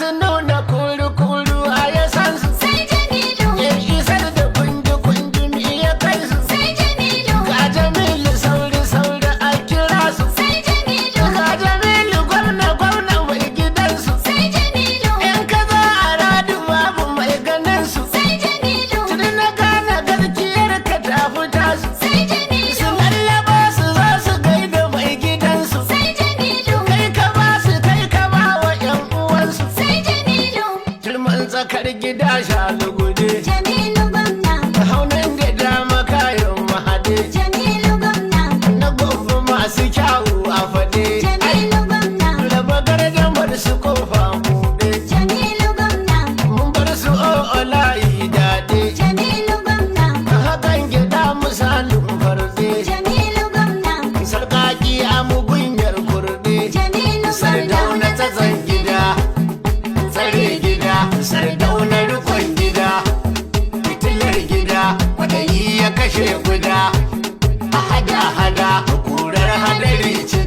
masu nuna kuru-kuru a ya san su. sai Jamilu, Ya isar da kunji-kunji mi ya kai su. sai Jamilu, Ga Jamilu sauri-sauri a kira su. sai Jamilu, Ga Jamilu gwamna mai gidansu. sai Jamilu, In ka zo a radu babu mai ganin su. sai Jamilu, Tuni na gane gaskiyar ka ta fita su. sai Su Jamilu, lallaba su za su gaida mai gidansu. sai Jamilu, Kai ka ba su kai ka ba wa 'yan uwansu. sai Jamilu, Turman tsakar gida shalugude. Jamilu gwamna, Haunan gida makayin mahade. Jamilu gwamna, Na gobe masu kyawu a fade. Jamilu gwamna, Raba gardamar su kofa buɗe. Jamilu gwamna, Mun bar su o'o layi daɗe. Jamilu gwamna, Hakan gida misalin farde. Jamilu gwamna, Sarƙaƙi a mugunyar kurɗe. Jamilu Sardauna tsatson gida. Tsare gida. Sardauna rikon gida. Fitilar gida. Kwaɗayi ya kashe guda. A hada-hada. Kurar hadari ce